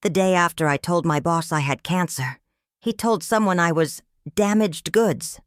The day after I told my boss I had cancer, he told someone I was damaged goods.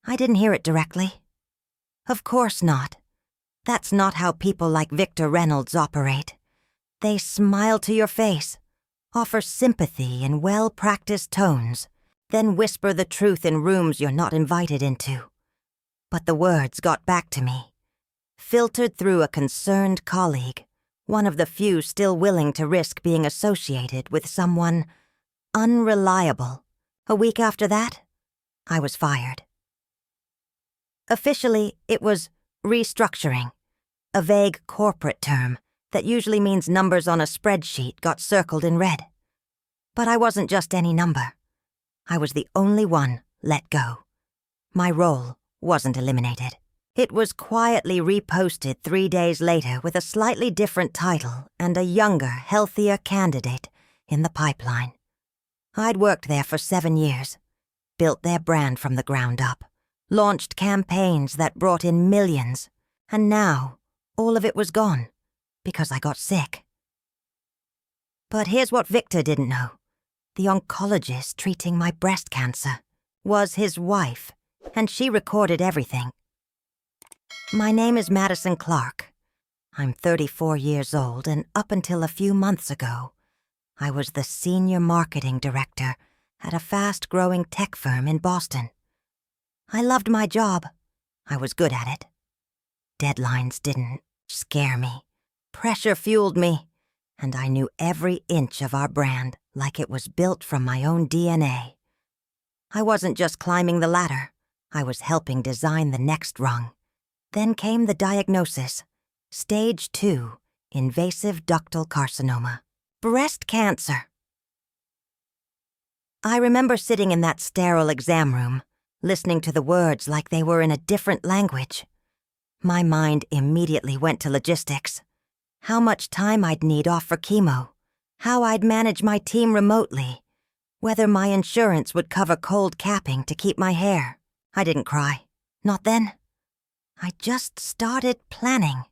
I didn't hear it directly. Of course not. That's not how people like Victor Reynolds operate. They smile to your face, offer sympathy in well-practiced tones, then whisper the truth in rooms you're not invited into. But the words got back to me, filtered through a concerned colleague, one of the few still willing to risk being associated with someone unreliable. A week after that, I was fired. Officially, it was restructuring, a vague corporate term that usually means numbers on a spreadsheet got circled in red. But I wasn't just any number. I was the only one let go. My role wasn't eliminated. It was quietly reposted 3 days later with a slightly different title and a younger, healthier candidate in the pipeline. I'd worked there for 7 years, built their brand from the ground up, launched campaigns that brought in millions, and now all of it was gone because I got sick. But here's what Victor didn't know. The oncologist treating my breast cancer was his wife, and she recorded everything. My name is Madison Clark. I'm 34 years old, and up until a few months ago, I was the senior marketing director at a fast-growing tech firm in Boston. I loved my job. I was good at it. Deadlines didn't scare me. Pressure fueled me, and I knew every inch of our brand like it was built from my own DNA. I wasn't just climbing the ladder. I was helping design the next rung. Then came the diagnosis, Stage 2, invasive ductal carcinoma, breast cancer. I remember sitting in that sterile exam room, listening to the words like they were in a different language. My mind immediately went to logistics. How much time I'd need off for chemo, how I'd manage my team remotely, whether my insurance would cover cold capping to keep my hair. I didn't cry. Not then. I just started planning.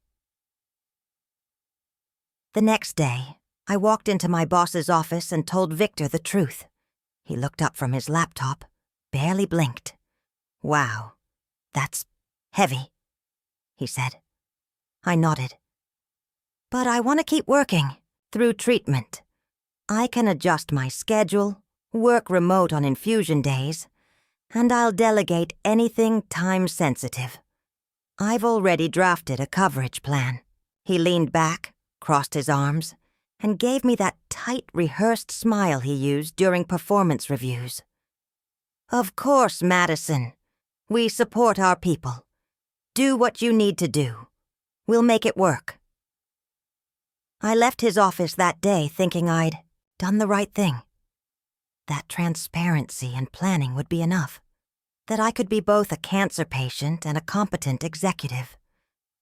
The next day, I walked into my boss's office and told Victor the truth. He looked up from his laptop, barely blinked. "Wow, that's heavy," he said. I nodded. "But I want to keep working, through treatment. I can adjust my schedule, work remote on infusion days, and I'll delegate anything time-sensitive. I've already drafted a coverage plan." He leaned back, crossed his arms, and gave me that tight, rehearsed smile he used during performance reviews. "Of course, Madison. We support our people. Do what you need to do. We'll make it work." I left his office that day thinking I'd done the right thing. That transparency and planning would be enough. That I could be both a cancer patient and a competent executive.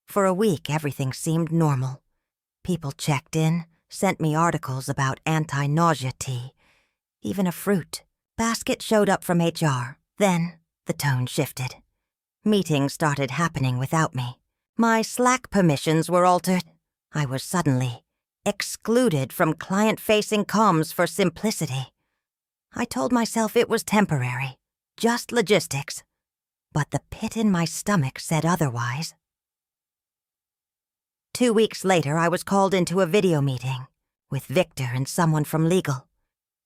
For a week, everything seemed normal. People checked in, sent me articles about anti-nausea tea, even a fruit basket showed up from HR. Then, the tone shifted. Meetings started happening without me. My Slack permissions were altered. I was suddenly excluded from client-facing comms for simplicity. I told myself it was temporary, just logistics, but the pit in my stomach said otherwise. 2 weeks later, I was called into a video meeting with Victor and someone from legal.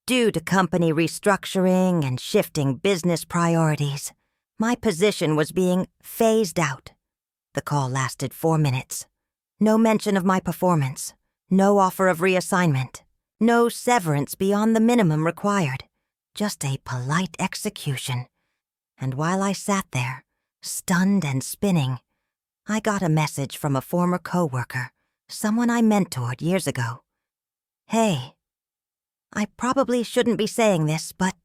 Due to company restructuring and shifting business priorities, my position was being phased out. The call lasted 4 minutes. No mention of my performance, no offer of reassignment, no severance beyond the minimum required, just a polite execution. And while I sat there, stunned and spinning, I got a message from a former coworker, someone I mentored years ago. "Hey, I probably shouldn't be saying this, but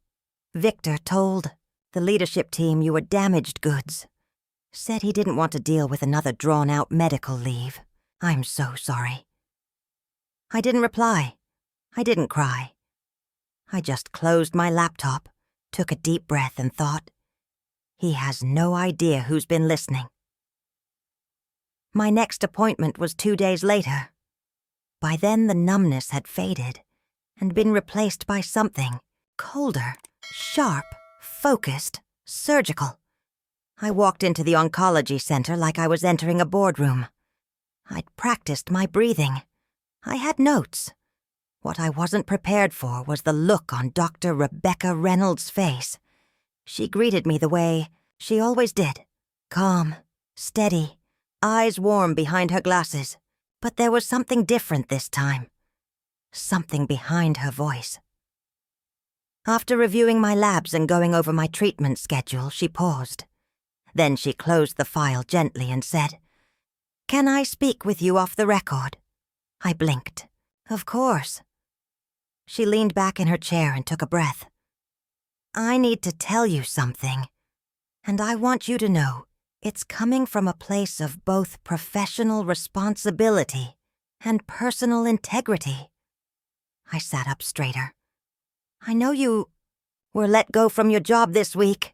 Victor told the leadership team you were damaged goods. Said he didn't want to deal with another drawn-out medical leave. I'm so sorry." I didn't reply. I didn't cry. I just closed my laptop, took a deep breath, and thought, he has no idea who's been listening. My next appointment was 2 days later. By then the numbness had faded, and been replaced by something colder, sharp, focused, surgical. I walked into the oncology center like I was entering a boardroom. I'd practiced my breathing. I had notes. What I wasn't prepared for was the look on Dr. Victor Reynolds' face. She greeted me the way she always did, calm, steady, eyes warm behind her glasses. But there was something different this time. Something behind her voice. After reviewing my labs and going over my treatment schedule, she paused. Then she closed the file gently and said, "Can I speak with you off the record?" I blinked. "Of course." She leaned back in her chair and took a breath. "I need to tell you something, and I want you to know it's coming from a place of both professional responsibility and personal integrity." I sat up straighter. "I know you were let go from your job this week,"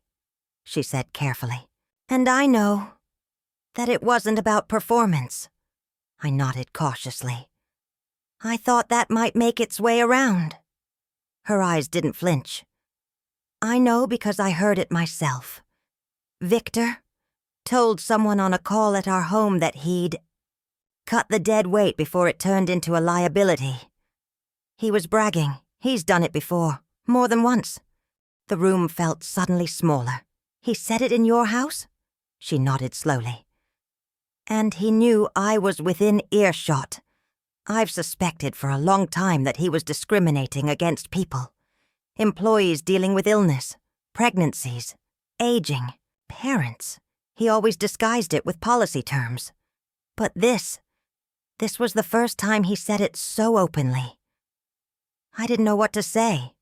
she said carefully. "And I know that it wasn't about performance." I nodded cautiously. "I thought that might make its way around." Her eyes didn't flinch. "I know because I heard it myself. Victor told someone on a call at our home that he'd cut the dead weight before it turned into a liability. He was bragging. He's done it before, more than once." The room felt suddenly smaller. "He said it in your house?" She nodded slowly. "And he knew I was within earshot. I've suspected for a long time that he was discriminating against people. Employees dealing with illness, pregnancies, aging, parents. He always disguised it with policy terms. But this was the first time he said it so openly. I didn't know what to say,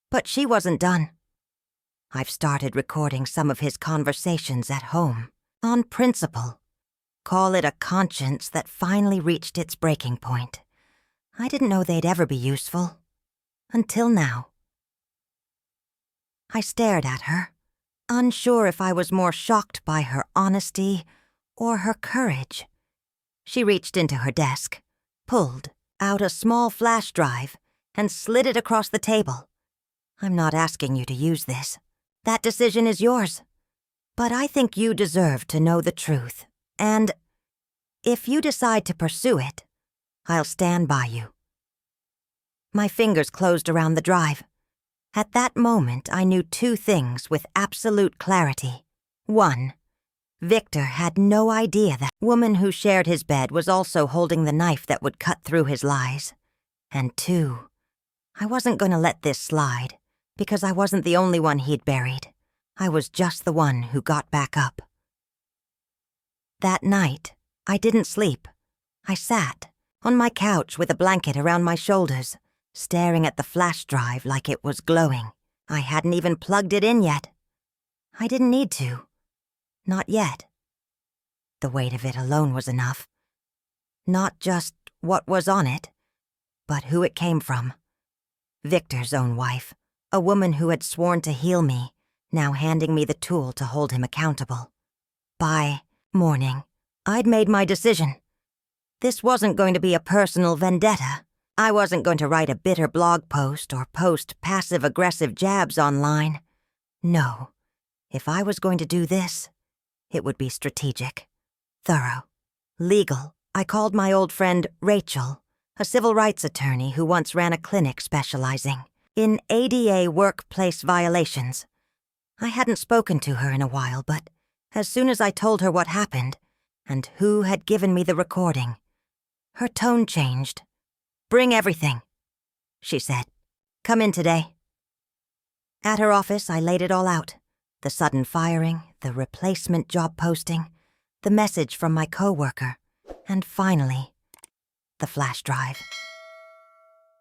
but she wasn't done. I've started recording some of his conversations at home, on principle. Call it a conscience that finally reached its breaking point. I didn't know they'd ever be useful. Until now." I stared at her, unsure if I was more shocked by her honesty or her courage. She reached into her desk, pulled out a small flash drive, and slid it across the table. "I'm not asking you to use this. That decision is yours. But I think you deserve to know the truth. And if you decide to pursue it, I'll stand by you." My fingers closed around the drive. At that moment, I knew two things with absolute clarity. One, Victor had no idea that woman who shared his bed was also holding the knife that would cut through his lies. And two, I wasn't going to let this slide, because I wasn't the only one he'd buried. I was just the one who got back up. That night, I didn't sleep. I sat on my couch with a blanket around my shoulders, staring at the flash drive like it was glowing. I hadn't even plugged it in yet. I didn't need to. Not yet. The weight of it alone was enough. Not just what was on it, but who it came from. Victor's own wife, a woman who had sworn to heal me, now handing me the tool to hold him accountable. By morning, I'd made my decision. This wasn't going to be a personal vendetta. I wasn't going to write a bitter blog post or post passive-aggressive jabs online. No, if I was going to do this, it would be strategic, thorough, legal. I called my old friend Rachel, a civil rights attorney who once ran a clinic specializing in ADA workplace violations. I hadn't spoken to her in a while, but as soon as I told her what happened and who had given me the recording, her tone changed. "Bring everything," she said. "Come in today." At her office, I laid it all out. The sudden firing, the replacement job posting, the message from my coworker, and finally, the flash drive.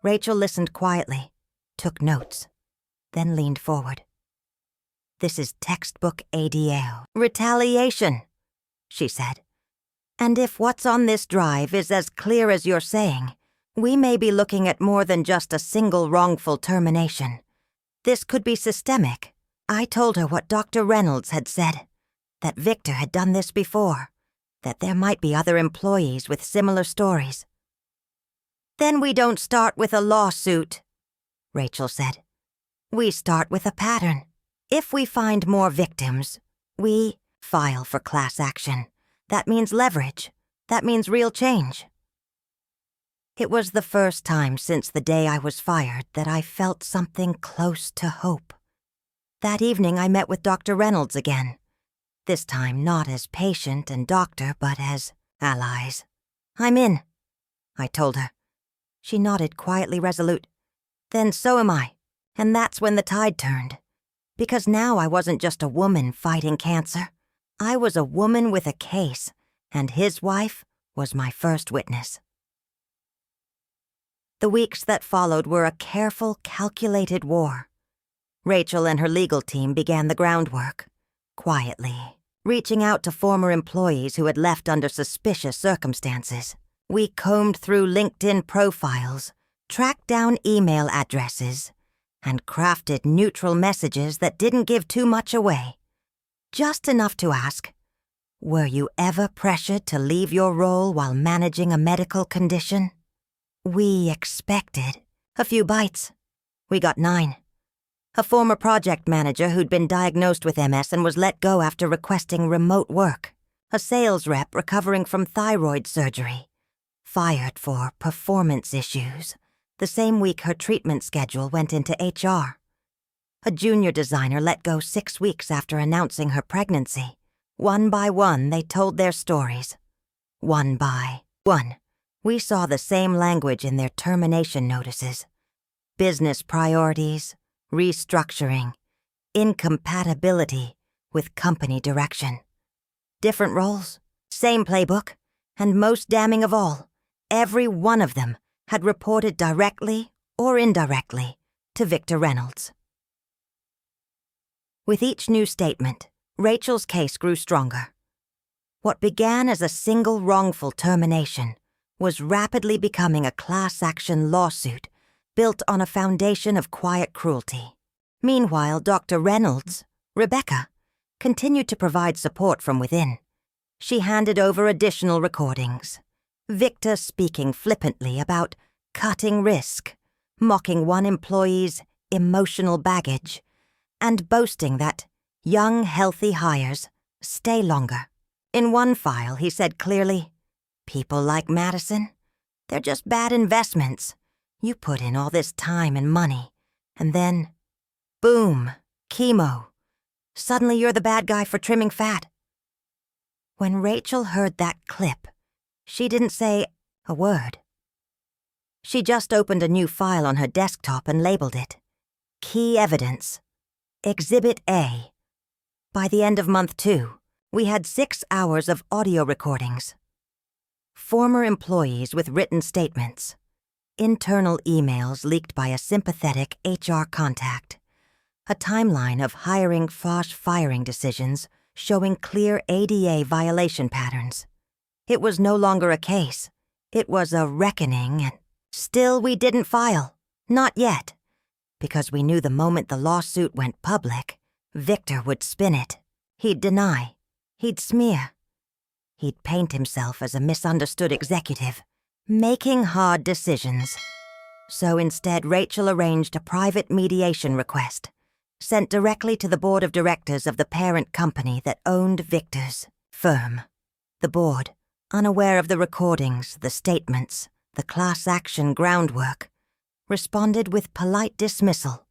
Rachel listened quietly, took notes, then leaned forward. "This is textbook ADA retaliation," she said. "And if what's on this drive is as clear as you're saying, we may be looking at more than just a single wrongful termination. This could be systemic." I told her what Dr. Reynolds had said, that Victor had done this before, that there might be other employees with similar stories. "Then we don't start with a lawsuit," Rachel said. "We start with a pattern. If we find more victims, we file for class action. That means leverage. That means real change." It was the first time since the day I was fired that I felt something close to hope. That evening I met with Dr. Reynolds again. This time not as patient and doctor, but as allies. "I'm in," I told her. She nodded quietly resolute. "Then so am I." And that's when the tide turned. Because now I wasn't just a woman fighting cancer. I was a woman with a case, and his wife was my first witness. The weeks that followed were a careful, calculated war. Rachel and her legal team began the groundwork, quietly, reaching out to former employees who had left under suspicious circumstances. We combed through LinkedIn profiles, tracked down email addresses, and crafted neutral messages that didn't give too much away. Just enough to ask, "Were you ever pressured to leave your role while managing a medical condition?" We expected a few bites. We got 9. A former project manager who'd been diagnosed with MS and was let go after requesting remote work. A sales rep recovering from thyroid surgery. Fired for performance issues, the same week her treatment schedule went into HR. A junior designer let go 6 weeks after announcing her pregnancy. One by one, they told their stories. One by one. We saw the same language in their termination notices. Business priorities, restructuring, incompatibility with company direction. Different roles, same playbook, and most damning of all, every one of them had reported directly or indirectly to Victor Reynolds. With each new statement, Rachel's case grew stronger. What began as a single wrongful termination was rapidly becoming a class action lawsuit built on a foundation of quiet cruelty. Meanwhile, Dr. Reynolds, Rebecca, continued to provide support from within. She handed over additional recordings. Victor speaking flippantly about cutting risk, mocking one employee's emotional baggage, and boasting that young, healthy hires stay longer. In one file, he said clearly, "People like Madison, they're just bad investments. You put in all this time and money, and then, boom, chemo. Suddenly you're the bad guy for trimming fat." When Rachel heard that clip, she didn't say a word. She just opened a new file on her desktop and labeled it Key Evidence, Exhibit A. By the end of month 2, we had 6 hours of audio recordings. Former employees with written statements. Internal emails leaked by a sympathetic HR contact. A timeline of hiring/firing decisions showing clear ADA violation patterns. It was no longer a case. It was a reckoning, and still we didn't file. Not yet. Because we knew the moment the lawsuit went public, Victor would spin it. He'd deny. He'd smear. He'd paint himself as a misunderstood executive, making hard decisions. So instead, Rachel arranged a private mediation request, sent directly to the board of directors of the parent company that owned Victor's firm. The board, unaware of the recordings, the statements, the class action groundwork, responded with polite dismissal.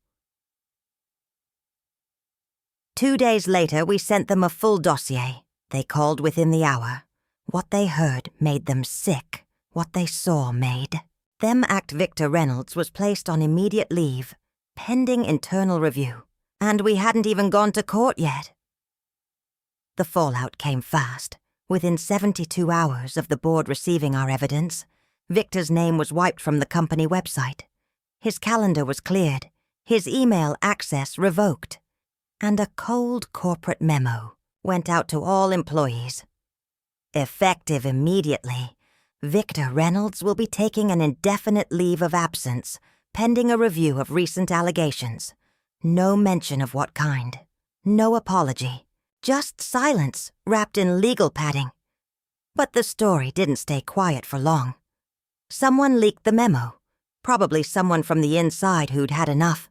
2 days later, we sent them a full dossier. They called within the hour. What they heard made them sick. What they saw made them act. Victor Reynolds was placed on immediate leave, pending internal review, and we hadn't even gone to court yet. The fallout came fast. Within 72 hours of the board receiving our evidence, Victor's name was wiped from the company website. His calendar was cleared, his email access revoked, and a cold corporate memo went out to all employees. Effective immediately, Victor Reynolds will be taking an indefinite leave of absence pending a review of recent allegations. No mention of what kind. No apology. Just silence wrapped in legal padding. But the story didn't stay quiet for long. Someone leaked the memo, Probably someone from the inside who'd had enough.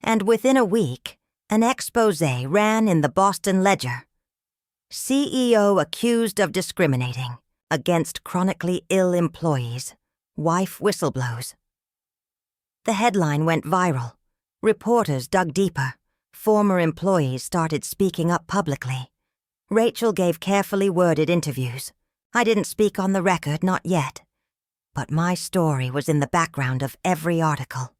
And within a week, an expose ran in the Boston Ledger. CEO accused of discriminating against chronically ill employees. Wife whistleblows. The headline went viral. Reporters dug deeper. Former employees started speaking up publicly. Rachel gave carefully worded interviews. I didn't speak on the record, not yet. But my story was in the background of every article.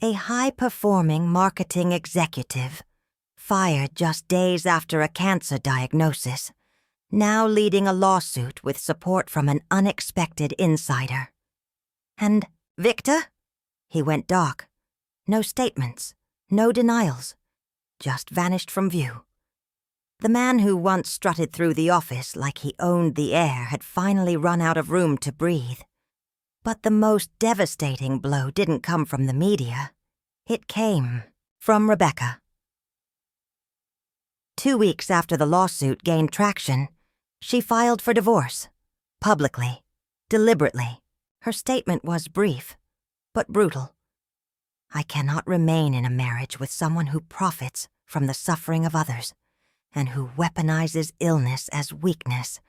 A high-performing marketing executive, fired just days after a cancer diagnosis, now leading a lawsuit with support from an unexpected insider. And Victor? He went dark. No statements, no denials, just vanished from view. The man who once strutted through the office like he owned the air had finally run out of room to breathe. But the most devastating blow didn't come from the media. It came from Rebecca. 2 weeks after the lawsuit gained traction, she filed for divorce. Publicly. Deliberately. Her statement was brief, but brutal. I cannot remain in a marriage with someone who profits from the suffering of others, and who weaponizes illness as weakness.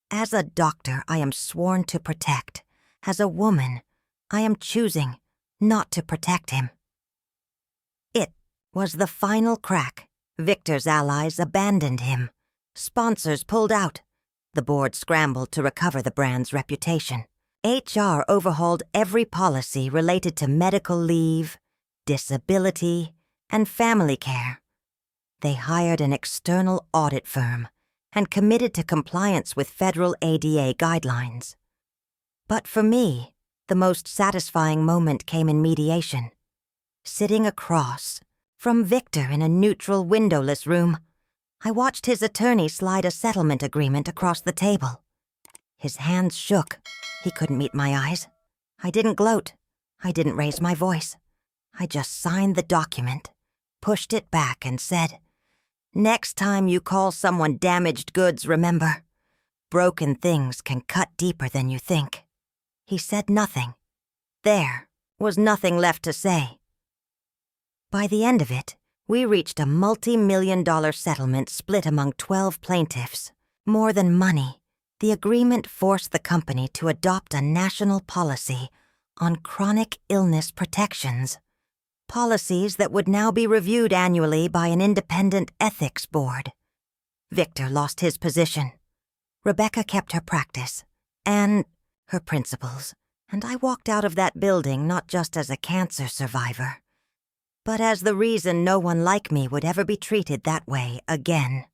As a doctor, I am sworn to protect. As a woman, I am choosing not to protect him. It was the final crack. Victor's allies abandoned him. Sponsors pulled out. The board scrambled to recover the brand's reputation. HR overhauled every policy related to medical leave, disability, and family care. They hired an external audit firm and committed to compliance with federal ADA guidelines. But for me, the most satisfying moment came in mediation. Sitting across from Victor in a neutral, windowless room, I watched his attorney slide a settlement agreement across the table. His hands shook. He couldn't meet my eyes. I didn't gloat. I didn't raise my voice. I just signed the document, pushed it back, and said, "Next time you call someone damaged goods, remember, broken things can cut deeper than you think." He said nothing. There was nothing left to say. By the end of it, we reached a multi-million-dollar settlement split among 12 plaintiffs. More than money, the agreement forced the company to adopt a national policy on chronic illness protections. Policies that would now be reviewed annually by an independent ethics board. Victor lost his position. Rebecca kept her practice and her principles, and I walked out of that building not just as a cancer survivor, but as the reason no one like me would ever be treated that way again.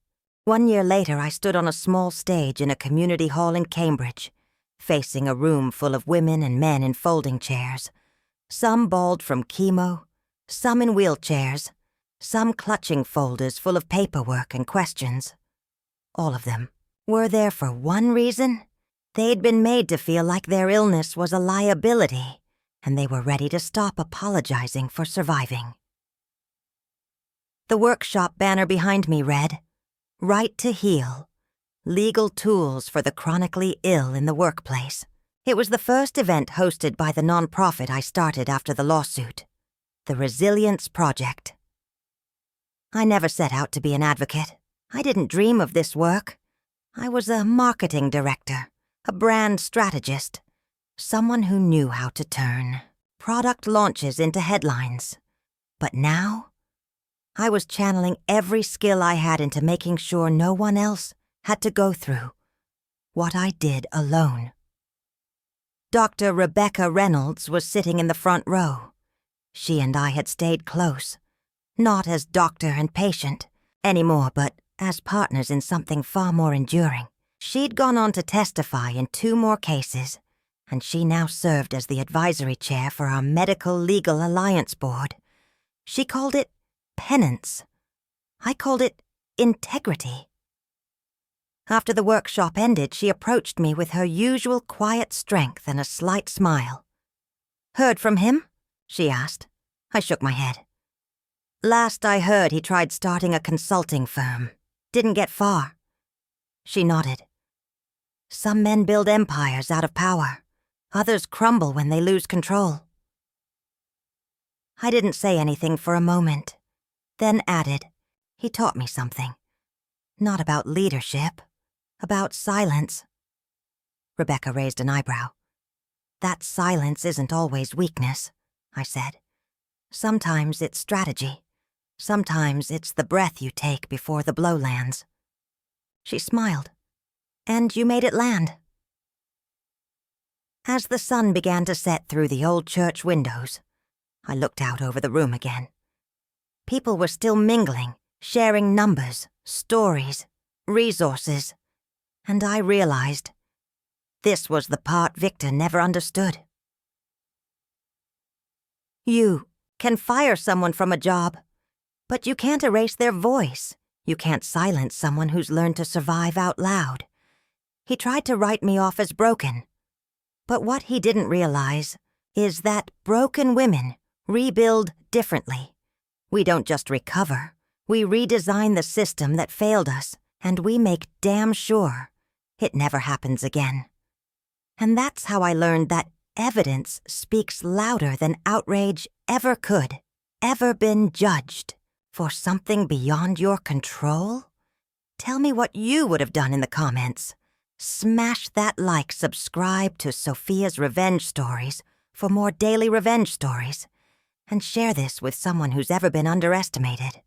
1 year later, I stood on a small stage in a community hall in Cambridge, facing a room full of women and men in folding chairs, some bald from chemo, some in wheelchairs, some clutching folders full of paperwork and questions. All of them were there for one reason. They'd been made to feel like their illness was a liability, and they were ready to stop apologizing for surviving. The workshop banner behind me read, "Right to Heal, Legal Tools for the Chronically Ill in the Workplace." It was the first event hosted by the nonprofit I started after the lawsuit, the Resilience Project. I never set out to be an advocate. I didn't dream of this work. I was a marketing director, a brand strategist, someone who knew how to turn product launches into headlines. But now, I was channeling every skill I had into making sure no one else had to go through what I did alone. Dr. Victor Reynolds was sitting in the front row. She and I had stayed close, not as doctor and patient anymore, but as partners in something far more enduring. She'd gone on to testify in 2 more cases, and she now served as the advisory chair for our Medical Legal Alliance Board. She called it penance. I called it integrity. After the workshop ended, she approached me with her usual quiet strength and a slight smile. "Heard from him?" she asked. I shook my head. "Last I heard, he tried starting a consulting firm. Didn't get far." She nodded. "Some men build empires out of power. Others crumble when they lose control." I didn't say anything for a moment, then added, he taught me something. Not about leadership, about silence. Rebecca raised an eyebrow. That silence isn't always weakness, I said. Sometimes it's strategy. Sometimes it's the breath you take before the blow lands. She smiled. And you made it land. As the sun began to set through the old church windows, I looked out over the room again. People were still mingling, sharing numbers, stories, resources, and I realized this was the part Victor never understood. You can fire someone from a job, but you can't erase their voice. You can't silence someone who's learned to survive out loud. He tried to write me off as broken, but what he didn't realize is that broken women rebuild differently. We don't just recover. We redesign the system that failed us, and we make damn sure it never happens again. And that's how I learned that evidence speaks louder than outrage ever could. Ever been judged for something beyond your control? Tell me what you would have done in the comments. Smash that like, subscribe to Sophia's Revenge Stories for more daily revenge stories, and share this with someone who's ever been underestimated.